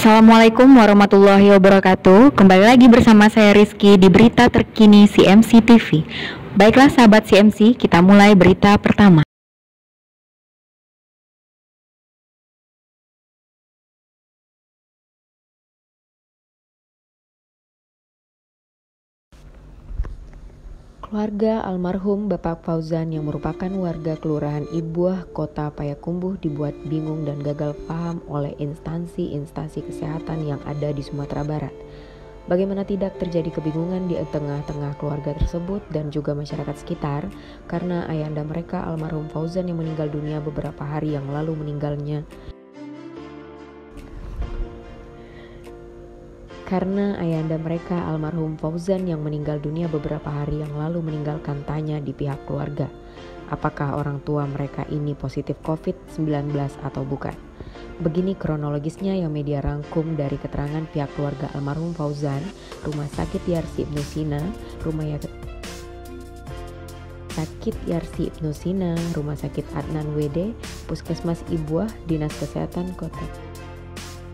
Assalamualaikum warahmatullahi wabarakatuh. Kembali lagi bersama saya Rizky di berita terkini CMC TV. Baiklah sahabat CMC, kita mulai berita pertama. Keluarga almarhum Bapak Fauzan yang merupakan warga Kelurahan Ibuah, Kota Payakumbuh dibuat bingung dan gagal paham oleh instansi kesehatan yang ada di Sumatera Barat. Bagaimana tidak terjadi kebingungan di tengah-tengah keluarga tersebut dan juga masyarakat sekitar karena ayahanda mereka almarhum Fauzan yang meninggal dunia beberapa hari yang lalu meninggalkan tanya di pihak keluarga, apakah orang tua mereka ini positif COVID-19 atau bukan. Begini kronologisnya yang media rangkum dari keterangan pihak keluarga almarhum Fauzan, Rumah Sakit Yarsi Ibnu Sina, Rumah Sakit Adnan WD, Puskesmas Ibuah, Dinas Kesehatan Kota.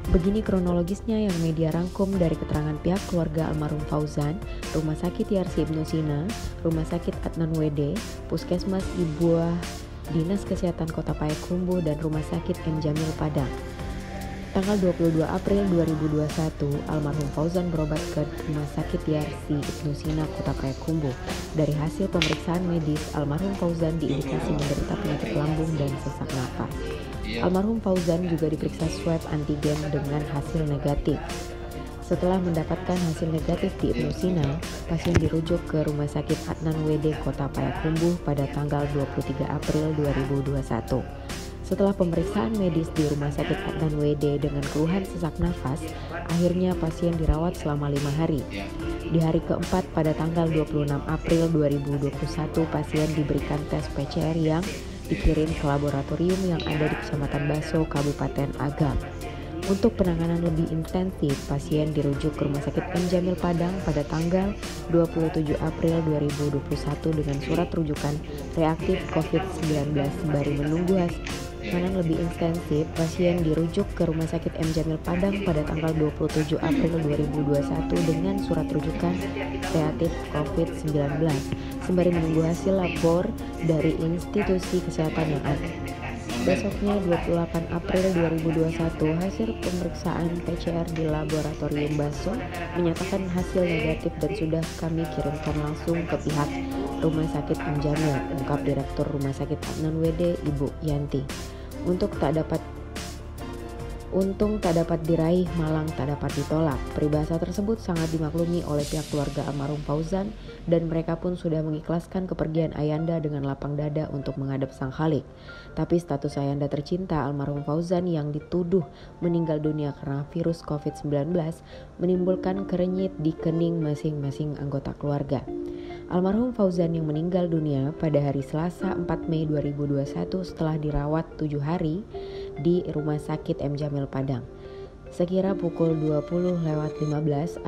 Begini kronologisnya yang media rangkum dari keterangan pihak keluarga almarhum Fauzan, Rumah Sakit Yarsi Ibnu Sina, Rumah Sakit Adnan WD, Puskesmas Ibuah, Dinas Kesehatan Kota Payakumbuh, dan Rumah Sakit M. Jamil Padang. Tanggal 22 April 2021, almarhum Fauzan berobat ke Rumah Sakit Yarsi Ibnu Sina, Kota Payakumbuh. Dari hasil pemeriksaan medis, almarhum Fauzan diindikasi menderita penyakit lambung dan sesak napas. Almarhum Fauzan juga diperiksa swab antigen dengan hasil negatif. Setelah mendapatkan hasil negatif di Ibnu Sina, pasien dirujuk ke Rumah Sakit Adnan WD Kota Payakumbuh pada tanggal 23 April 2021. Setelah pemeriksaan medis di Rumah Sakit Adnan WD dengan keluhan sesak nafas, akhirnya pasien dirawat selama 5 hari. Di hari keempat pada tanggal 26 April 2021, pasien diberikan tes PCR yang dikirim ke laboratorium yang ada di Kecamatan Baso, Kabupaten Agam. Untuk penanganan lebih intensif, pasien dirujuk ke Rumah Sakit M. Jamil Padang pada tanggal 27 April 2021 dengan surat rujukan reaktif COVID-19. Sembari menunggu hasil penanganan lebih intensif, pasien dirujuk ke Rumah Sakit M. Jamil Padang pada tanggal 27 April 2021 dengan surat rujukan reaktif COVID-19. Sembari menunggu hasil labor dari institusi kesehatan yang ada. Besoknya 28 April 2021, hasil pemeriksaan PCR di laboratorium Baso menyatakan hasil negatif dan sudah kami kirimkan langsung ke pihak Rumah Sakit M. Jamil, ungkap Direktur Rumah Sakit Adnan WD, Ibu Yanti. Untung tak dapat diraih, malang tak dapat ditolak. Peribahasa tersebut sangat dimaklumi oleh pihak keluarga almarhum Fauzan dan mereka pun sudah mengikhlaskan kepergian ayahanda dengan lapang dada untuk menghadap Sang Khalik. Tapi status ayahanda tercinta almarhum Fauzan yang dituduh meninggal dunia karena virus COVID-19 menimbulkan kerenyit di kening masing-masing anggota keluarga. Almarhum Fauzan yang meninggal dunia pada hari Selasa 4 Mei 2021 setelah dirawat 7 hari di Rumah Sakit M. Jamil Padang. Sekira pukul 20.15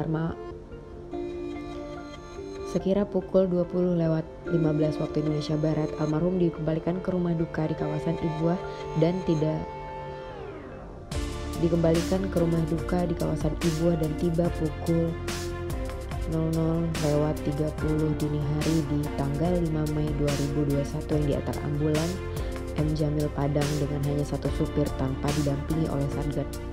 waktu Indonesia Barat, almarhum dikembalikan ke rumah duka di kawasan Ibuah dan tiba pukul 00.30 dini hari di tanggal 5 Mei 2021 yang diantar ambulan M. Jamil Padang dengan hanya satu supir tanpa didampingi oleh Satgas.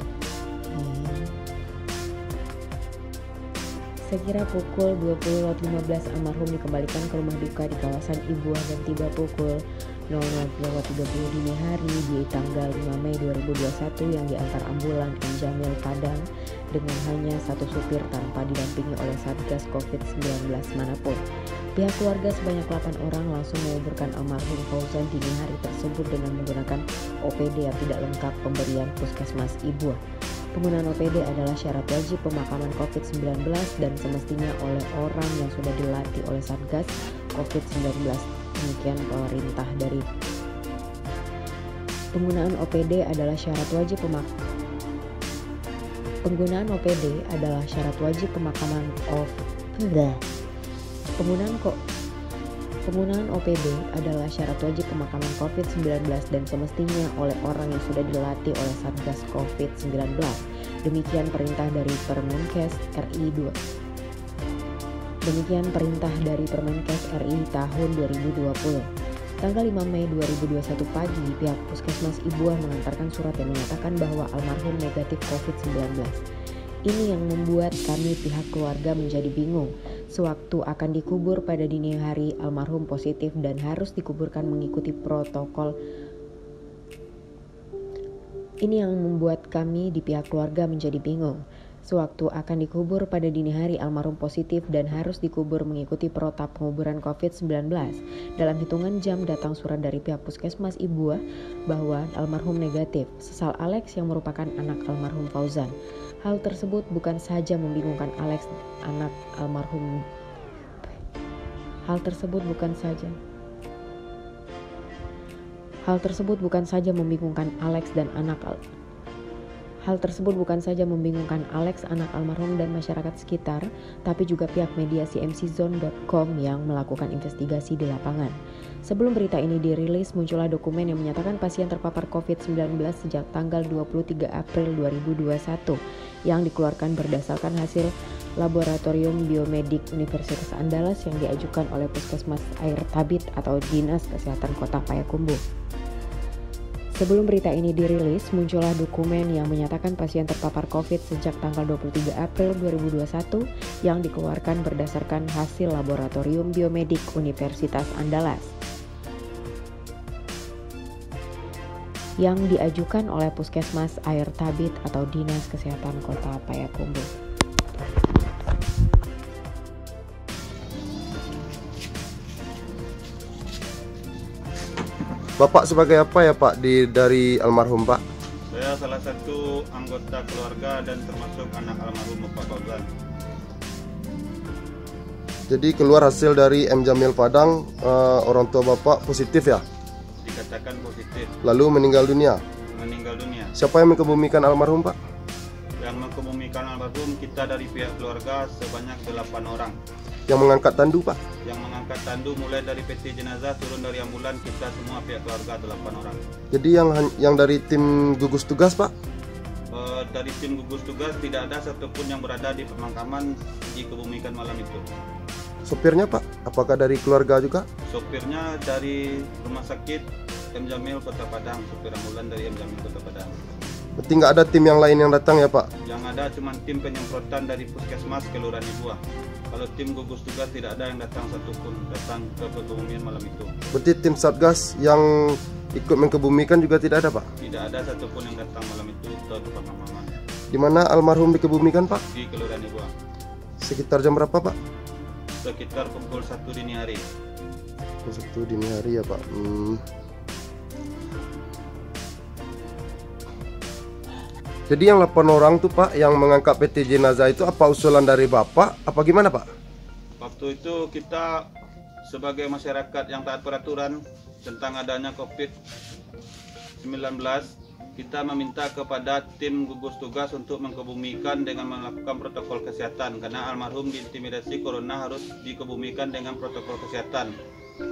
Sekira pukul 20.15 almarhum dikembalikan ke rumah duka di kawasan Ibuah dan tiba pukul 00.30 dini hari di tanggal 5 Mei 2021 yang diantar ambulan M. Jamil Padang dengan hanya satu supir tanpa didampingi oleh Satgas COVID-19 manapun. Pihak keluarga sebanyak 8 orang langsung menguburkan almarhum Fauzan dini hari tersebut dengan menggunakan OPD yang tidak lengkap pemberian Puskesmas Ibuah. Penggunaan OPD adalah syarat wajib pemakaman COVID-19 dan semestinya oleh orang yang sudah dilatih oleh Satgas COVID-19. Demikian pemerintah dari Penggunaan OPD adalah syarat wajib pemakaman Penggunaan OPD adalah syarat wajib pemakaman COVID-19 dan semestinya oleh orang yang sudah dilatih oleh Satgas COVID-19. Demikian perintah dari Permenkes RI 2. Demikian perintah dari Permenkes RI tahun 2020. Tanggal 5 Mei 2021 pagi, pihak Puskesmas Ibuah mengantarkan surat yang menyatakan bahwa almarhum negatif COVID-19. Ini yang membuat kami pihak keluarga menjadi bingung. Sewaktu akan dikubur pada dini hari, almarhum positif dan harus dikuburkan mengikuti protokol. Ini yang membuat kami di pihak keluarga menjadi bingung. Sewaktu akan dikubur pada dini hari, almarhum positif dan harus dikubur mengikuti protap penguburan COVID-19. Dalam hitungan jam datang surat dari pihak Puskesmas Ibuah bahwa almarhum negatif. Sesal Alex yang merupakan anak almarhum Fauzan. Hal tersebut bukan saja membingungkan Alex, anak almarhum. Hal tersebut bukan saja membingungkan Alex, anak almarhum dan masyarakat sekitar, tapi juga pihak media cmczone.com yang melakukan investigasi di lapangan. Sebelum berita ini dirilis, muncullah dokumen yang menyatakan pasien terpapar COVID-19 sejak tanggal 23 April 2021 yang dikeluarkan berdasarkan hasil Laboratorium Biomedik Universitas Andalas yang diajukan oleh Puskesmas Air Tabit atau Dinas Kesehatan Kota Payakumbuh. Sebelum berita ini dirilis, muncullah dokumen yang menyatakan pasien terpapar COVID sejak tanggal 23 April 2021 yang dikeluarkan berdasarkan hasil Laboratorium Biomedik Universitas Andalas yang diajukan oleh Puskesmas Air Tabit atau Dinas Kesehatan Kota Payakumbuh. Bapak sebagai apa ya Pak dari almarhum Pak? Saya salah satu anggota keluarga dan termasuk anak almarhum Bapak Fauzan. Jadi keluar hasil dari M. Jamil Padang, orang tua Bapak positif ya? Dikatakan positif. Lalu meninggal dunia? Meninggal dunia. Siapa yang mengebumikan almarhum Pak? Yang mengebumikan almarhum kita dari pihak keluarga sebanyak 8 orang. Yang mengangkat tandu Pak? Yang mengangkat tandu mulai dari peti jenazah turun dari ambulan kita semua pihak keluarga 8 orang. Jadi yang dari tim gugus tugas Pak? Dari tim gugus tugas tidak ada satupun yang berada di pemakaman dikebumikan malam itu. Sopirnya Pak? Apakah dari keluarga juga? Sopirnya dari rumah sakit M. Jamil Kota Padang, sopir ambulan dari M. Jamil Kota Padang. Berarti nggak ada tim yang lain yang datang ya Pak? Yang ada cuma tim penyemprotan dari Puskesmas Kelurahan Ibuah. Kalau tim gugus tugas tidak ada yang datang satupun datang ke kebumian malam itu. Berarti tim Satgas yang ikut mengebumikan juga tidak ada Pak? Tidak ada satupun yang datang malam itu ke pemakaman. Di mana almarhum dikebumikan Pak? Di Kelurahan Ibuah. Sekitar jam berapa Pak? Sekitar pukul 1 dini hari. Pukul 1 dini hari ya Pak. Jadi yang 8 orang tuh Pak yang mengangkat peti jenazah itu apa usulan dari Bapak? Apa gimana Pak? Waktu itu kita sebagai masyarakat yang taat peraturan tentang adanya COVID-19, kita meminta kepada tim gugus tugas untuk mengebumikan dengan melakukan protokol kesehatan karena almarhum diintimidasi corona harus dikebumikan dengan protokol kesehatan,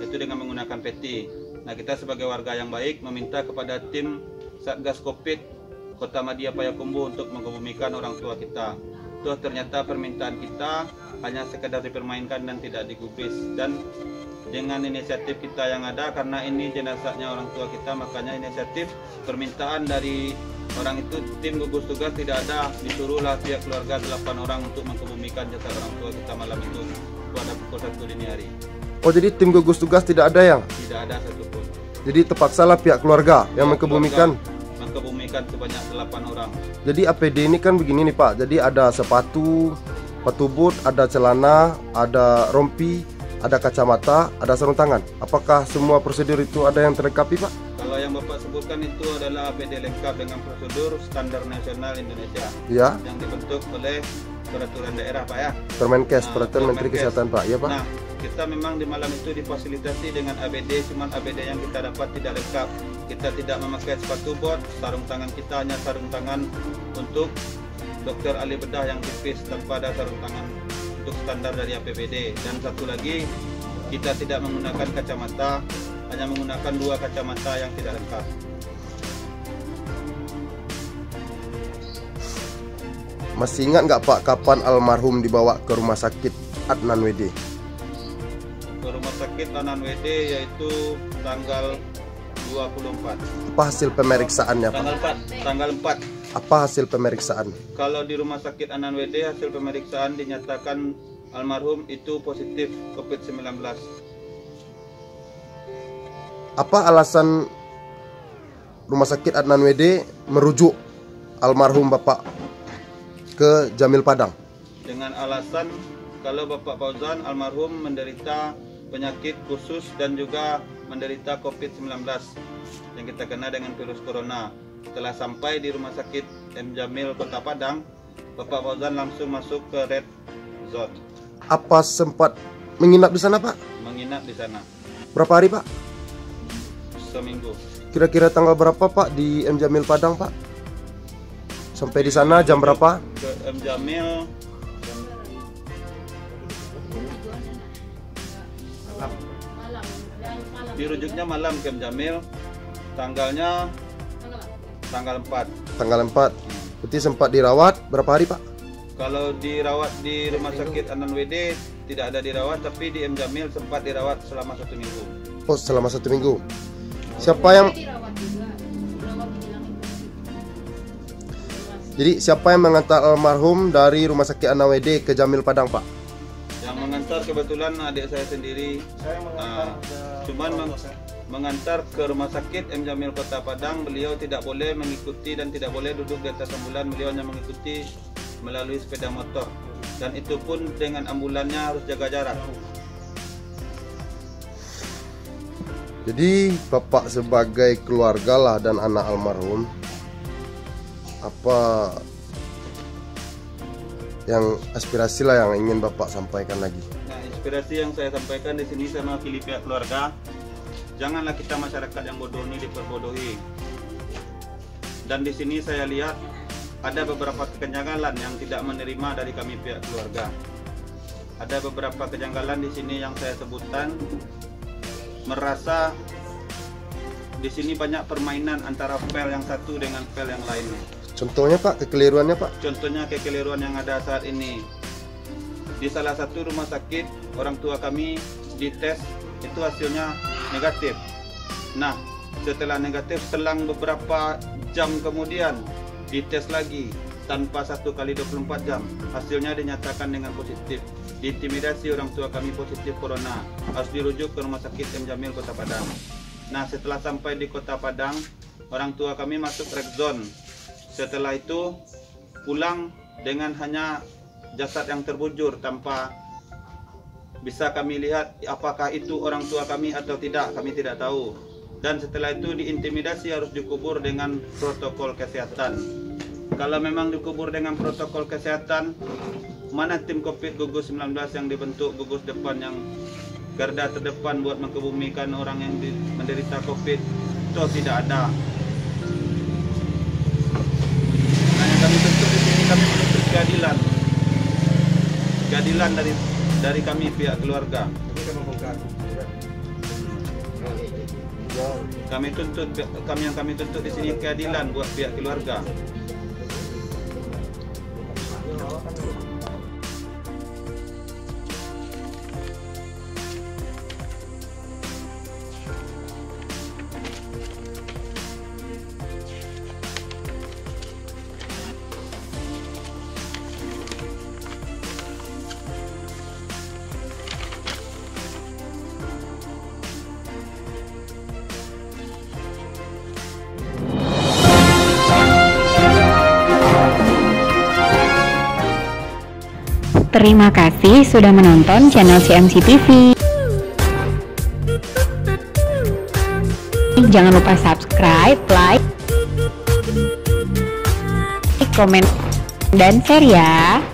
yaitu dengan menggunakan peti. Nah, kita sebagai warga yang baik meminta kepada tim Satgas Covid Kota Madia Payakumbuh untuk mengebumikan orang tua kita. Tuh ternyata permintaan kita hanya sekedar dipermainkan dan tidak digubris. Dan dengan inisiatif kita yang ada, karena ini jenazahnya orang tua kita, makanya inisiatif permintaan dari orang itu tim gugus tugas tidak ada, disuruhlah pihak keluarga 8 orang untuk mengebumikan jasad orang tua kita malam itu pada pukul 1 dini hari. Oh, jadi tim gugus tugas tidak ada yang? Tidak ada satupun. Jadi terpaksalah pihak keluarga yang mengebumikan? Mengebumikan sebanyak 8 orang. Jadi APD ini kan begini nih Pak, jadi ada sepatu boot, ada celana, ada rompi, ada kacamata, ada sarung tangan. Apakah semua prosedur itu ada yang terlengkapi Pak? Kalau yang Bapak sebutkan itu adalah APD lengkap dengan prosedur standar nasional Indonesia Ya. yang dibentuk oleh peraturan daerah Pak ya. Permenkes, Peraturan Menteri Kesehatan Pak, ya Pak? Nah, kita memang di malam itu difasilitasi dengan APD, cuman APD yang kita dapat tidak lengkap. Kita tidak memakai sepatu bot, sarung tangan kita hanya sarung tangan untuk dokter ahli bedah yang tipis tanpa ada sarung tangan untuk standar dari APBD. Dan satu lagi, kita tidak menggunakan kacamata, hanya menggunakan 2 kacamata yang tidak lengkap. Masih ingat nggak Pak kapan almarhum dibawa ke rumah sakit Adnan WD? Ke rumah sakit Adnan WD yaitu tanggal 24. Apa hasil pemeriksaannya Pak? Tanggal 4. Apa hasil pemeriksaan? Kalau di rumah sakit Adnan WD hasil pemeriksaan dinyatakan almarhum itu positif COVID-19. Apa alasan rumah sakit Adnan WD merujuk almarhum Bapak ke Jamil Padang? Dengan alasan kalau Bapak Fauzan almarhum menderita penyakit khusus dan juga menderita COVID-19 yang kita kenal dengan virus corona. Setelah sampai di rumah sakit M. Jamil Kota Padang, Bapak Fauzan langsung masuk ke red zone. Apa sempat menginap di sana Pak? Menginap di sana Berapa hari Pak? seminggu. Kira-kira tanggal berapa Pak di M. Jamil Padang Pak? Sampai di sana jam berapa? Ke M. Jamil dirujuknya malam ke M. Jamil, tanggalnya tanggal 4. Tanggal 4. Berarti sempat dirawat berapa hari Pak? Kalau dirawat di rumah sakit Adnan WD tidak ada dirawat, tapi di M. Jamil sempat dirawat selama 1 minggu. Oh, selama 1 minggu. Siapa yang mengantar almarhum dari rumah sakit Adnan WD ke Jamil Padang Pak? Yang mengantar kebetulan adik saya sendiri. Mengantar ke rumah sakit M. Jamil Kota Padang, beliau tidak boleh mengikuti dan tidak boleh duduk di atas ambulan. Beliau hanya mengikuti melalui sepeda motor, dan itu pun dengan ambulannya harus jaga jarak. Jadi Bapak sebagai keluarga lah dan anak almarhum, apa yang aspirasi lah yang ingin Bapak sampaikan lagi? Nah, inspirasi yang saya sampaikan di sini saya mewakili pihak keluarga. Janganlah kita masyarakat yang bodoh ini diperbodohi. Dan di sini saya lihat ada beberapa kejanggalan yang tidak menerima dari kami pihak keluarga. Ada beberapa kejanggalan di sini yang saya sebutkan. Merasa di sini banyak permainan antara file yang satu dengan file yang lainnya. Contohnya Pak, kekeliruannya Pak? Contohnya kekeliruan yang ada saat ini. Di salah satu rumah sakit, orang tua kami dites, itu hasilnya negatif. Nah, setelah negatif, selang beberapa jam kemudian dites lagi tanpa 1 kali 24 jam, hasilnya dinyatakan dengan positif. Diintimidasi orang tua kami positif corona, harus dirujuk ke rumah sakit M. Jamil Kota Padang. Nah, setelah sampai di Kota Padang, orang tua kami masuk red zone. Setelah itu pulang dengan hanya jasad yang terbujur tanpa bisa kami lihat apakah itu orang tua kami atau tidak, kami tidak tahu. Dan setelah itu diintimidasi harus dikubur dengan protokol kesehatan. Kalau memang dikubur dengan protokol kesehatan, mana tim COVID gugus 19 yang dibentuk gugus depan yang garda terdepan buat mengebumikan orang yang menderita COVID? Itu tidak ada. Hanya kami tuntut di sini, kami menuntut keadilan. Keadilan dari kami pihak keluarga. Kami tuntut di sini keadilan buat pihak keluarga. Terima kasih sudah menonton channel CMC TV. Jangan lupa subscribe, like, komen, dan share ya.